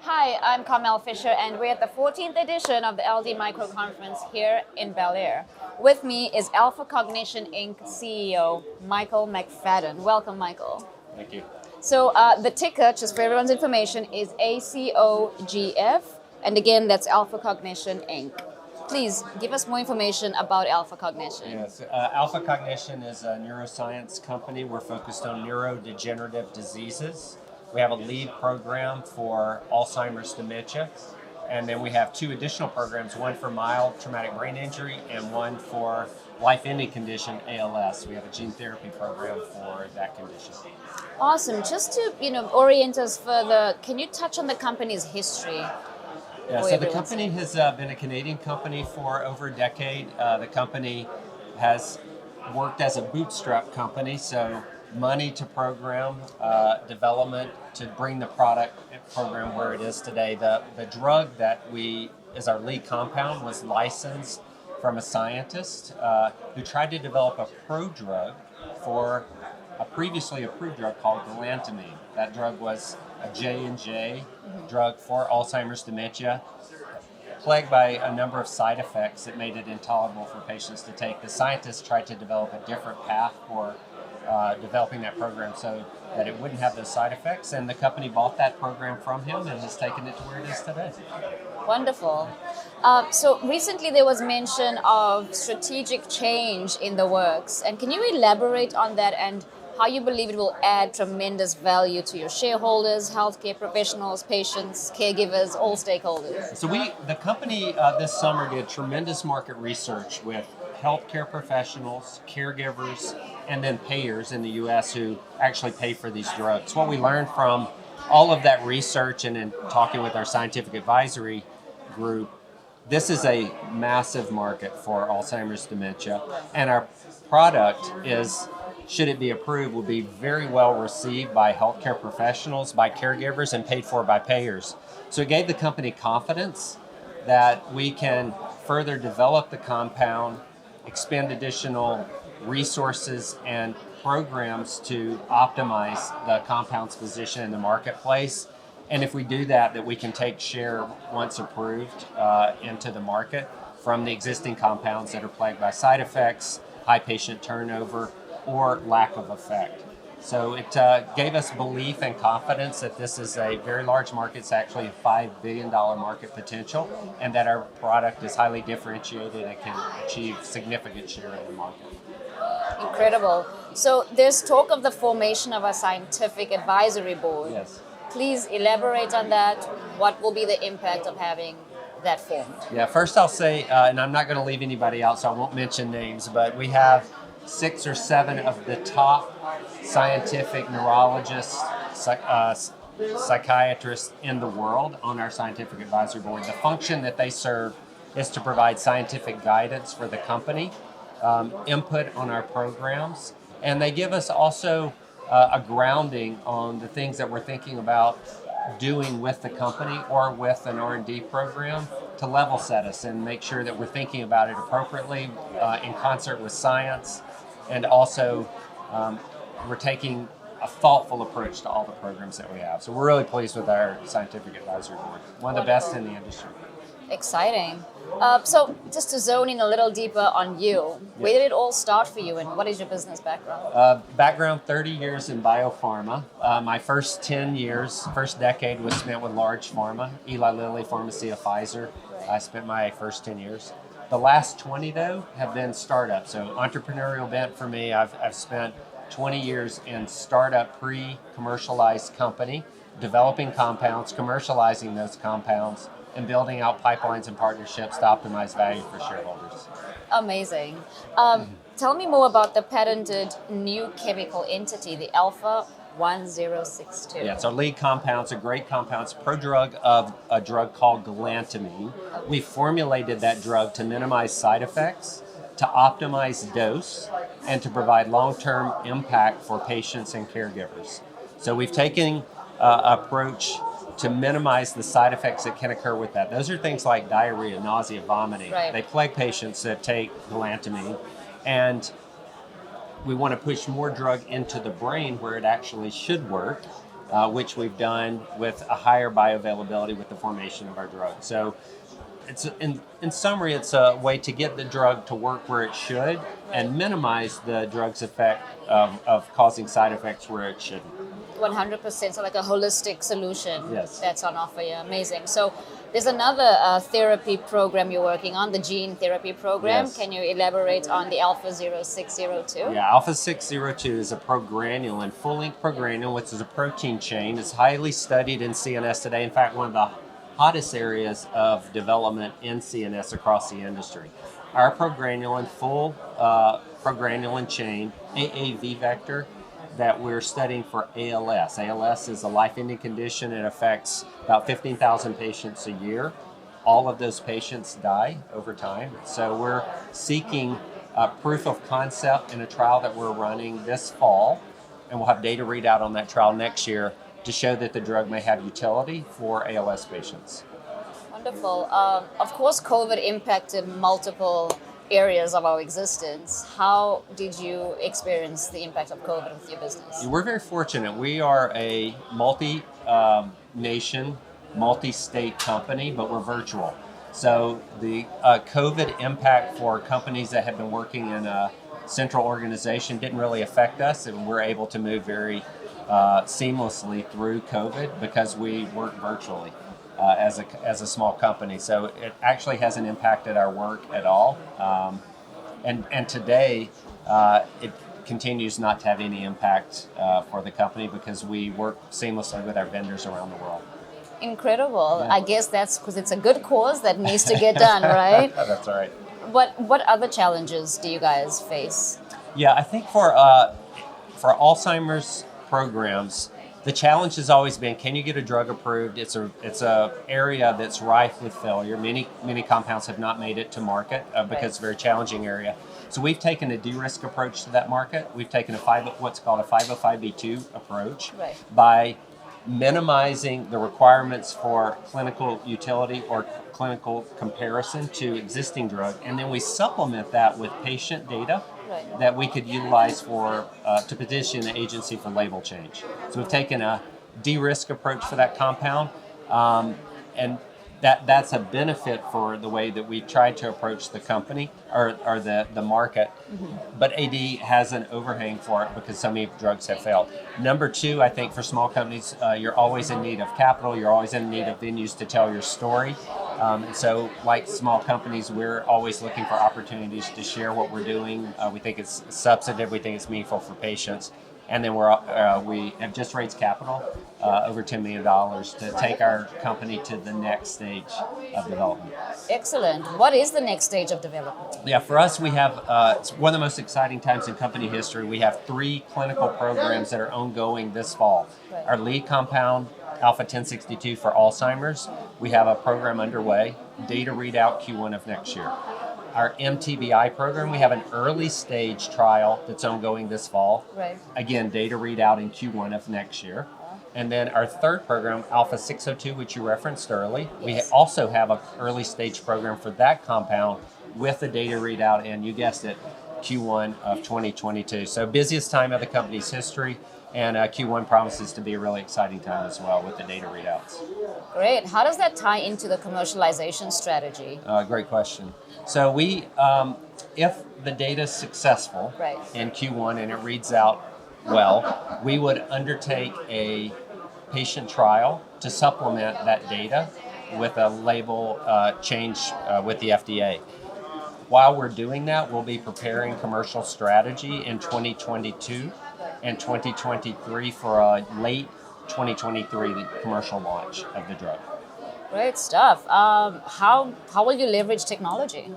Hi, I'm Carmel Fisher, and we're at the 14th edition of the LD Micro Conference here in Bel Air. With me is Alpha Cognition Inc. CEO Michael McFadden. Welcome, Michael. Thank you. So the ticker, just for everyone's information, is ACOGF, and again, that's Alpha Cognition Inc. Please give us more information about Alpha Cognition. Yes, Alpha Cognition is a neuroscience company. We're focused on neurodegenerative diseases. We have a lead program for Alzheimer's dementia, and then we have two additional programs, one for mild traumatic brain injury and one for life-ending condition, ALS. We have a gene therapy program for that condition. Awesome. Just to orient us further, can you touch on the company's history? Yeah, so the company has been a Canadian company for over a decade. The company has worked as a bootstrap company, so money to program development to bring the product program where it is today. The drug that is our lead compound was licensed from a scientist who tried to develop a prodrug for a previously approved drug called galantamine. That drug was a J&J drug for Alzheimer's dementia, plagued by a number of side effects that made it intolerable for patients to take. The scientists tried to develop a different path for developing that program so that it wouldn't have those side effects, and the company bought that program from him and has taken it to where it is today. Wonderful. So recently there was mention of strategic change in the works, and can you elaborate on that and how you believe it will add tremendous value to your shareholders, healthcare professionals, patients, caregivers, all stakeholders? So the company this summer did tremendous market research with healthcare professionals, caregivers, and then payers in the U.S. who actually pay for these drugs. What we learned from all of that research and in talking with our scientific advisory group, this is a massive market for Alzheimer's dementia, and our product is, should it be approved, will be very well received by healthcare professionals, by caregivers, and paid for by payers. So it gave the company confidence that we can further develop the compound, expend additional resources and programs to optimize the compound's position in the marketplace. And if we do that, that we can take share once approved into the market from the existing compounds that are plagued by side effects, high patient turnover, or lack of effect. So it gave us belief and confidence that this is a very large market. It's actually a $5 billion market potential, and that our product is highly differentiated and can achieve significant share in the market. Incredible. So there's talk of the formation of a scientific advisory board. Yes. Please elaborate on that. What will be the impact of having that formed? Yeah, first I'll say, and I'm not going to leave anybody out, so I won't mention names, but we have 6 or 7 of the top scientific neurologists, psychiatrists in the world on our scientific advisory board. The function that they serve is to provide scientific guidance for the company, input on our programs, and they give us also a grounding on the things that we're thinking about doing with the company or with an R&D program to level set us and make sure that we're thinking about it appropriately in concert with science, and also we're taking a thoughtful approach to all the programs that we have. So we're really pleased with our scientific advisory board, one of the best in the industry. Exciting. So just to zone in a little deeper on you, where did it all start for you, and what is your business background? Background, 30 years in biopharma. My first decade was spent with large pharma, Eli Lilly, Pharmacia, Pfizer. I spent my first 10 years. The last 20, though, have been startups. So entrepreneurial bent for me. I've spent 20 years in startup pre-commercialized company, developing compounds, commercializing those compounds, and building out pipelines and partnerships to optimize value for shareholders. Amazing. Tell me more about the patented new chemical entity, the Alpha 1062. Yeah, it's our lead compound. It's a great compound. It's a prodrug of a drug called galantamine. We formulated that drug to minimize side effects, to optimize dose, and to provide long-term impact for patients and caregivers. So we've taken an approach to minimize the side effects that can occur with that. Those are things like diarrhea, nausea, vomiting. Right. They plague patients that take galantamine, and we want to push more drug into the brain where it actually should work which we've done with a higher bioavailability with the formation of our drug. So it's in summary, it's a way to get the drug to work where it should and minimize the drug's effect of causing side effects where it shouldn't. 100%, so like a holistic solution. Yes. That's on offer. Yeah, amazing. So there's another therapy program you're working on, the gene therapy program. Yes. Can you elaborate on the Alpha 0602? Yeah, Alpha 602 is a progranulin, full-length progranulin, which is a protein chain. It's highly studied in CNS today. In fact, one of the hottest areas of development in CNS across the industry. Our progranulin, full progranulin chain, AAV vector, that we're studying for ALS. ALS is a life-ending condition. It affects about 15,000 patients a year. All of those patients die over time. So we're seeking proof of concept in a trial that we're running this fall, and we'll have data readout on that trial next year to show that the drug may have utility for ALS patients. Wonderful. Of course, COVID impacted multiple areas of our existence. How did you experience the impact of COVID with your business? We're very fortunate. We are a multi-nation, multi-state company, but we're virtual. So the COVID impact for companies that have been working in a central organization didn't really affect us, and we're able to move very seamlessly through COVID because we work virtually. As a small company, so it actually hasn't impacted our work at all, and today it continues not to have any impact for the company because we work seamlessly with our vendors around the world. Incredible. Yeah. I guess that's because it's a good cause that needs to get done, right? That's all right. What other challenges do you guys face? Yeah, I think for Alzheimer's programs, the challenge has always been, can you get a drug approved? It's a area that's rife with failure. Many compounds have not made it to market because it's a very challenging area. So we've taken a de-risk approach to that market. We've taken what's called a 505(b)(2) approach by minimizing the requirements for clinical utility or clinical comparison to existing drug, and then we supplement that with patient data that we could utilize to petition the agency for label change. So we've taken a de-risk approach for that compound, and that's a benefit for the way that we tried to approach the company or the market. Mm-hmm. But AD has an overhang for it because so many drugs have failed. Number two, I think for small companies, you're always in need of capital. You're always in need of venues to tell your story. And so like small companies, we're always looking for opportunities to share what we're doing. We think it's substantive. We think it's meaningful for patients. And then we have just raised capital, over $10 million, to take our company to the next stage of development. Excellent. What is the next stage of development? Yeah, for us, we have, it's one of the most exciting times in company history. We have 3 clinical programs that are ongoing this fall. Right. Our lead compound, Alpha 1062 for Alzheimer's, we have a program underway, data readout Q1 of next year. Our MTBI program, we have an early stage trial that's ongoing this fall. Right. Again, data readout in Q1 of next year. And then our third program, Alpha 602, which you referenced early, we also have an early stage program for that compound with the data readout in, you guessed it, Q1 of 2022. So busiest time of the company's history. And Q1 promises to be a really exciting time as well with the data readouts. Great. How does that tie into the commercialization strategy? Great question. So we, if the data is successful in Q1 and it reads out well, we would undertake a patient trial to supplement that data with a label change with the FDA. While we're doing that, we'll be preparing commercial strategy in 2022 and 2023 for a late 2023 commercial launch of the drug. Great stuff. How will you leverage technology?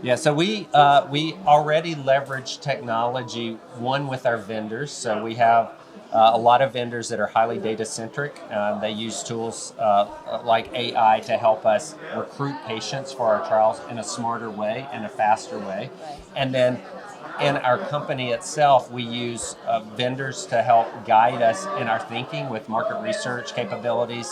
Yeah, so we already leverage technology, one with our vendors. So we have a lot of vendors that are highly data centric. They use tools like AI to help us recruit patients for our trials in a smarter way, in a faster way. And then in our company itself, we use vendors to help guide us in our thinking with market research capabilities,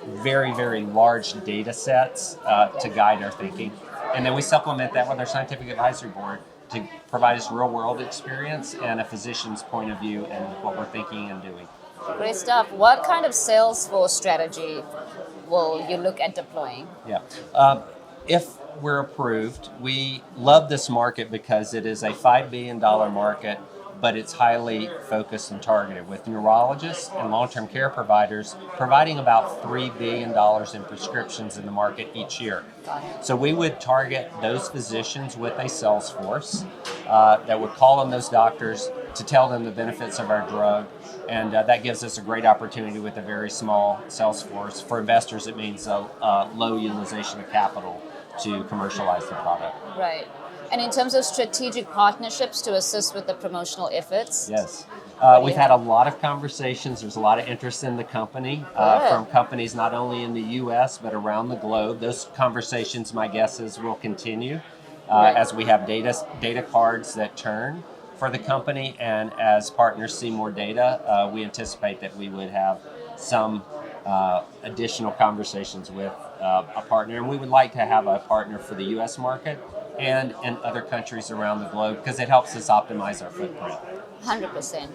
very, very large data sets to guide our thinking. And then we supplement that with our scientific advisory board to provide us real world experience and a physician's point of view in what we're thinking and doing. Great stuff. What kind of sales force strategy will you look at deploying? Yeah. If we're approved, we love this market because it is a $5 billion market, but it's highly focused and targeted, with neurologists and long-term care providers providing about $3 billion in prescriptions in the market each year. So we would target those physicians with a sales force that would call on those doctors to tell them the benefits of our drug, and that gives us a great opportunity with a very small sales force. For investors, it means a low utilization of capital to commercialize the product. Right. And in terms of strategic partnerships to assist with the promotional efforts? Yes. We've had a lot of conversations. There's a lot of interest in the company from companies not only in the U.S. but around the globe. Those conversations, my guess is, will continue as we have data cards that turn for the company, and as partners see more data, we anticipate that we would have some additional conversations with a partner, and we would like to have a partner for the U.S. market and in other countries around the globe, because it helps us optimize our footprint. 100%.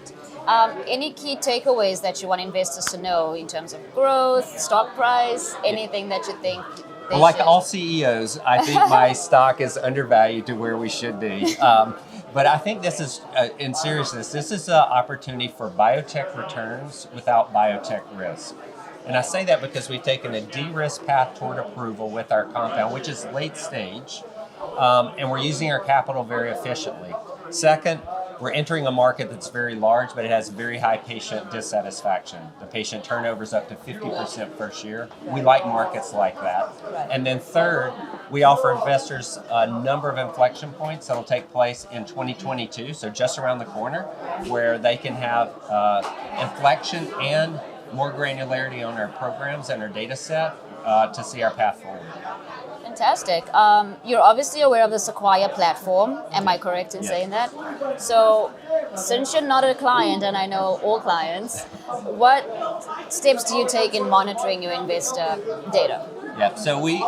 Any key takeaways that you want investors to know in terms of growth, stock price, anything that you think they Well, like should? all CEOs, I think my stock is undervalued to where we should be. But I think this is, in seriousness, this is an opportunity for biotech returns without biotech risk. And I say that because we've taken a de-risk path toward approval with our compound, which is late stage, and we're using our capital very efficiently. Second, we're entering a market that's very large, but it has very high patient dissatisfaction. The patient turnover is up to 50% first year. We like markets like that. And then third, we offer investors a number of inflection points that will take place in 2022, so just around the corner, where they can have inflection and more granularity on our programs and our data set to see our path forward. Fantastic. You're obviously aware of the Sequire platform. Am I correct in saying that? So, since you're not a client, and I know all clients, what steps do you take in monitoring your investor data? Yeah, so we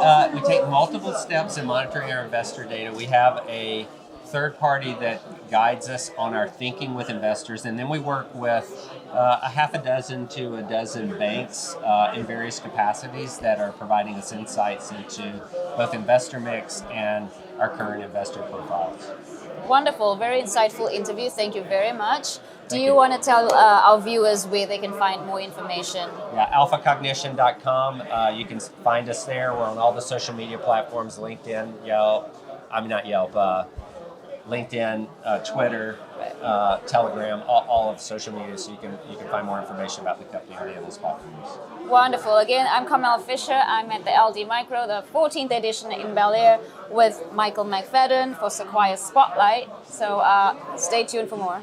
take multiple steps in monitoring our investor data. We have a third party that guides us on our thinking with investors, and then we work with a half a dozen to a dozen banks in various capacities that are providing us insights into both investor mix and our current investor profiles. Wonderful, very insightful interview. Thank you very much. Do Thank you you. want to tell our viewers where they can find more information? Yeah, alphacognition.com. You can find us there. We're on all the social media platforms: LinkedIn, LinkedIn, Twitter, Telegram, all of social media, so you can find more information about the company on any of those platforms. Wonderful. Again, I'm Kamel Fisher. I'm at the LD Micro, the 14th edition in Bel Air, with Michael McFadden for Sequire Spotlight. So stay tuned for more.